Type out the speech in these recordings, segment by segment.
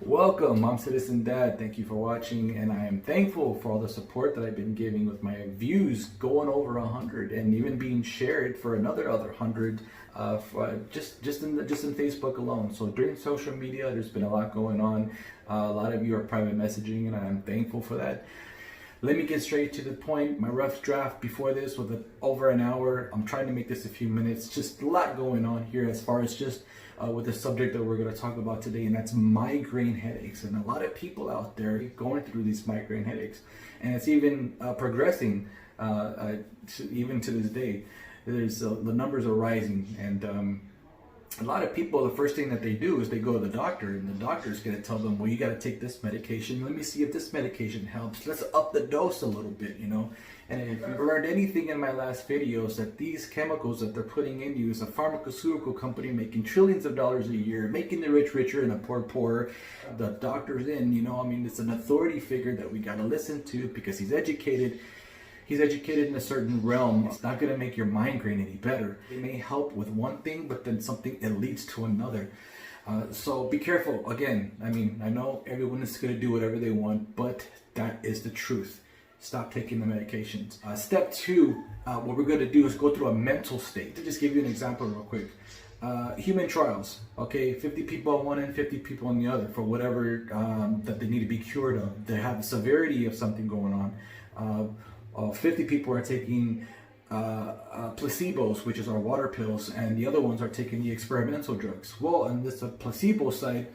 Welcome, I'm Citizen Dad. Thank you for watching, and I am thankful for all the support that I've been giving with my views going over 100 and even being shared for another 100 just in Facebook alone. So during social media, there's been a lot going on. A lot of you are private messaging, and I'm thankful for that. Let me get straight to the point. My rough draft before this was over an hour. I'm trying to make this a few minutes. Just a lot going on here as far as just with the subject that we're going to talk about today, and that's migraine headaches. And a lot of people out there going through these migraine headaches, and it's even progressing even to this day. There's the numbers are rising, and a lot of people, the first thing that they do is they go to the doctor, and the doctor's going to tell them, well, you got to take this medication. Let me see if this medication helps. Let's up the dose a little bit, you know. And if you've learned anything in my last videos, that these chemicals that they're putting in you is a pharmaceutical company making trillions of dollars a year, making the rich richer and the poor poorer. The doctor's in, you know, I mean, it's an authority figure that we got to listen to because he's educated. He's educated in a certain realm. It's not going to make your migraine any better. It may help with one thing, but then it leads to another. So be careful. Again, I mean, I know everyone is going to do whatever they want, but that is the truth. Stop taking the medications. Step two, what we're going to do is go through a mental state. To just give you an example real quick. Human trials, okay, 50 people on one end, 50 people on the other for whatever that they need to be cured of. They have the severity of something going on. 50 people are taking placebos, which is our water pills, and the other ones are taking the experimental drugs. Well, on this placebo side,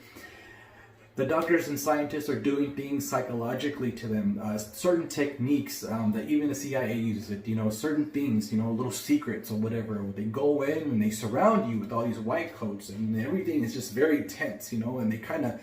the doctors and scientists are doing things psychologically to them, certain techniques that even the CIA uses it, you know, certain things, you know, little secrets or whatever. They go in and they surround you with all these white coats, and everything is just very tense, you know, and they kind of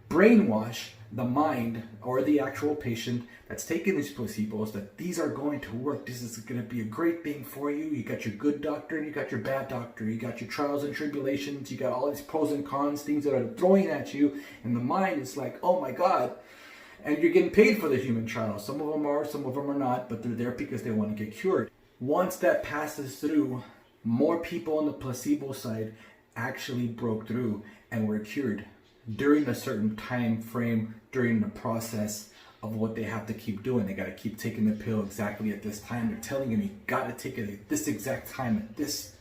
brainwash the mind or the actual patient that's taking these placebos that these are going to work. This is going to be a great thing for you. You got your good doctor and you got your bad doctor. You got your trials and tribulations. You got all these pros and cons, things that are throwing at you. And the mind is like, oh my God. And you're getting paid for the human trials. Some of them are, some of them are not, but they're there because they want to get cured. Once that passes through, more people on the placebo side actually broke through and were cured during a certain time frame during the process of what they have to keep doing. They got to keep taking the pill exactly at this time. They're telling them you got to take it at this exact time. At this,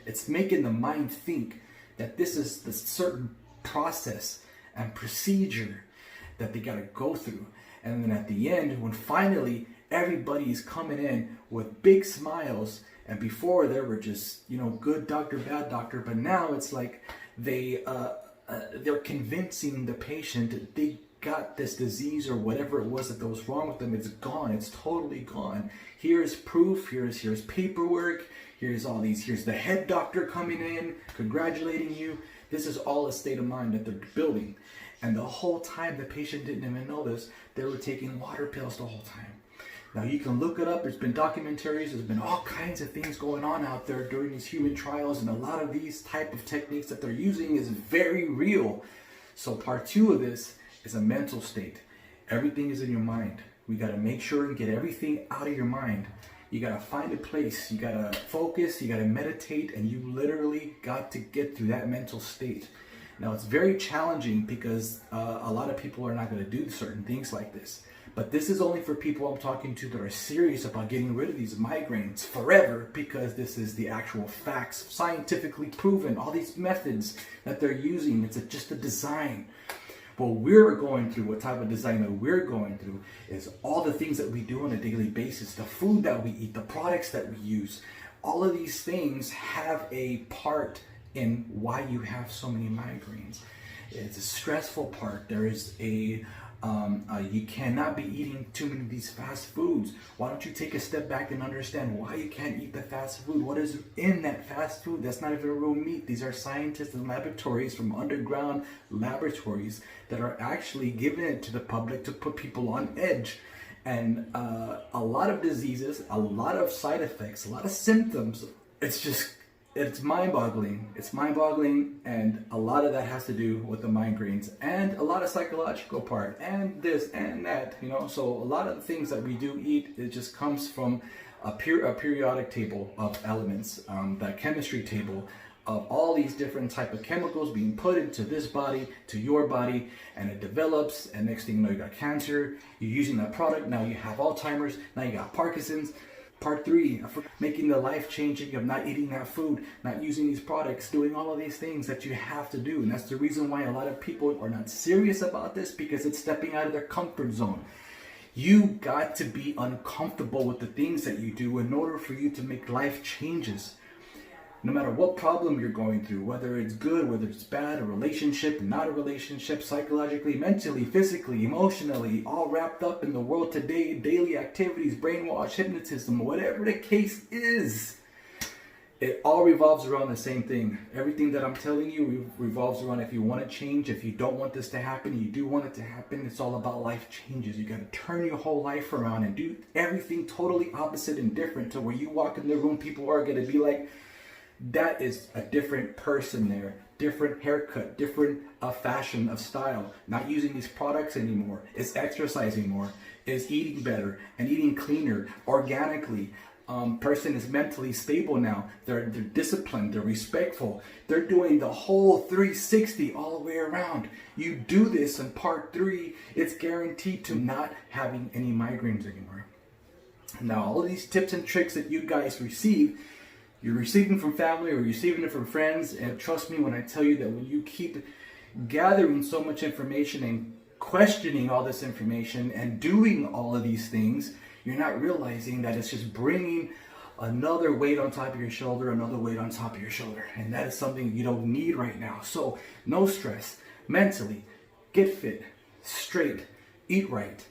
it's making the mind think that this is the certain process and procedure that they got to go through. And then at the end, when finally everybody's coming in with big smiles, and before there were just, you know, good doctor, bad doctor, but now it's like they're convincing the patient that they got this disease or whatever it was that was wrong with them. It's gone. It's totally gone. Here's proof. Here's paperwork. Here's the head doctor coming in, congratulating you. This is all a state of mind that they're building. And the whole time the patient didn't even know this, they were taking water pills the whole time. Now you can look it up. There's been documentaries. There's been all kinds of things going on out there during these human trials, and a lot of these type of techniques that they're using is very real. So part two of this is a mental state. Everything is in your mind. We got to make sure and get everything out of your mind. You got to find a place. You got to focus. You got to meditate, and you literally got to get through that mental state. Now it's very challenging because a lot of people are not going to do certain things like this. But this is only for people I'm talking to that are serious about getting rid of these migraines forever, because this is the actual facts, scientifically proven, all these methods that they're using. It's just a design. What we're going through, what type of design that we're going through, is all the things that we do on a daily basis, the food that we eat, the products that we use. All of these things have a part in why you have so many migraines. It's a stressful part. There is you cannot be eating too many of these fast foods. Why don't you take a step back and understand why you can't eat the fast food? What is in that fast food? That's not even real meat. These are scientists and laboratories from underground laboratories that are actually giving it to the public to put people on edge. And a lot of diseases, a lot of side effects, a lot of symptoms. It's mind-boggling. It's mind-boggling, and a lot of that has to do with the migraines, and a lot of psychological part, and this and that, you know. So a lot of the things that we do eat, it just comes from a periodic table of elements, that chemistry table of all these different type of chemicals being put into this body, to your body, and it develops, and next thing you know, you got cancer. You're using that product, now you have Alzheimer's, now you got Parkinson's. Part 3, making the life changing of not eating that food, not using these products, doing all of these things that you have to do. And that's the reason why a lot of people are not serious about this, because it's stepping out of their comfort zone. You got to be uncomfortable with the things that you do in order for you to make life changes. No matter what problem you're going through, whether it's good, whether it's bad, a relationship, not a relationship, psychologically, mentally, physically, emotionally, all wrapped up in the world today, daily activities, brainwash, hypnotism, whatever the case is, it all revolves around the same thing. Everything that I'm telling you revolves around, if you want to change, if you don't want this to happen, you do want it to happen, it's all about life changes. You got to turn your whole life around and do everything totally opposite and different, to where you walk in the room, people are going to be like, that is a different person there, different haircut, different fashion of style, not using these products anymore, is exercising more, is eating better and eating cleaner, organically. Person is mentally stable now, they're disciplined, they're respectful, they're doing the whole 360 all the way around. You do this in part 3, it's guaranteed to not having any migraines anymore. Now, all of these tips and tricks that you guys receive, you're receiving from family or receiving it from friends, and trust me when I tell you that when you keep gathering so much information and questioning all this information and doing all of these things, you're not realizing that it's just bringing another weight on top of your shoulder, another weight on top of your shoulder, and that is something you don't need right now. So no stress, mentally, get fit, straight, eat right,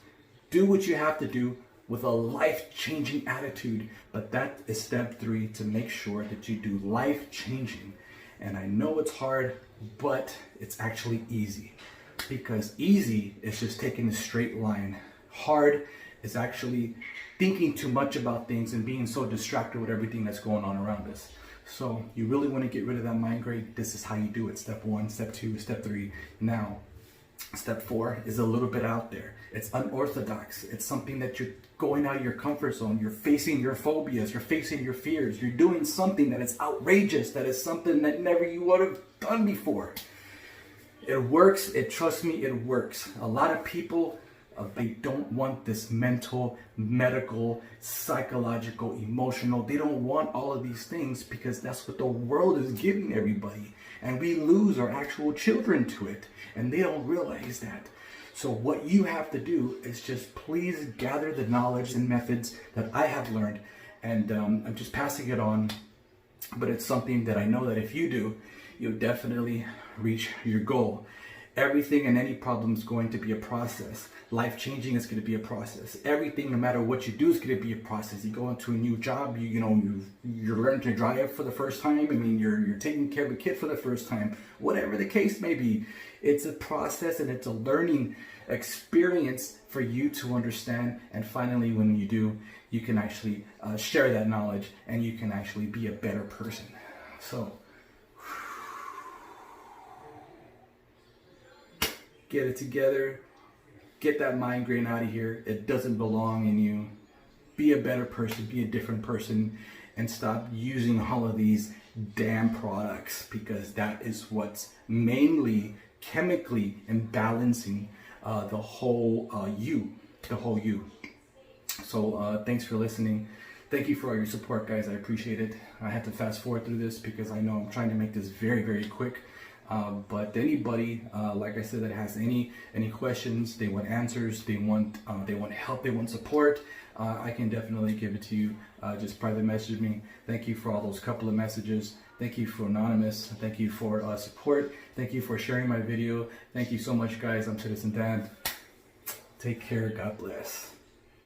do what you have to do with a life-changing attitude. But that is step 3, to make sure that you do life-changing. And I know it's hard, but it's actually easy, because easy is just taking a straight line. Hard is actually thinking too much about things and being so distracted with everything that's going on around us. So you really want to get rid of that migraine. This is how you do it. Step 1, step 2, step 3. Now, step 4 is a little bit out there. It's unorthodox. It's something that you're going out of your comfort zone. You're facing your phobias. You're facing your fears. You're doing something that is outrageous. That is something that never you would have done before. It works. Trust me, it works. A lot of people, they don't want this mental, medical, psychological, emotional. They don't want all of these things, because that's what the world is giving everybody. And we lose our actual children to it. And they don't realize that. So what you have to do is just please gather the knowledge and methods that I have learned. And I'm just passing it on. But it's something that I know that if you do, you'll definitely reach your goal. Everything and any problem is going to be a process. Life changing is going to be a process. Everything, no matter what you do, is going to be a process. You go into a new job, you're learning to drive for the first time. I mean, you're taking care of a kid for the first time. Whatever the case may be, it's a process and it's a learning experience for you to understand. And finally, when you do, you can actually share that knowledge, and you can actually be a better person. So, get it together. Get that migraine out of here. It doesn't belong in you. Be a better person. Be a different person. And stop using all of these damn products, because that is what's mainly chemically imbalancing the whole you. So thanks for listening. Thank you for all your support, guys. I appreciate it. I had to fast forward through this because I know I'm trying to make this very, very quick. But anybody, like I said, that has any questions, they want answers, they want help, they want support, I can definitely give it to you. Just private message me. Thank you for all those couple of messages. Thank you for anonymous. Thank you for support. Thank you for sharing my video. Thank you so much, guys. I'm Citizen Dan. Take care. God bless.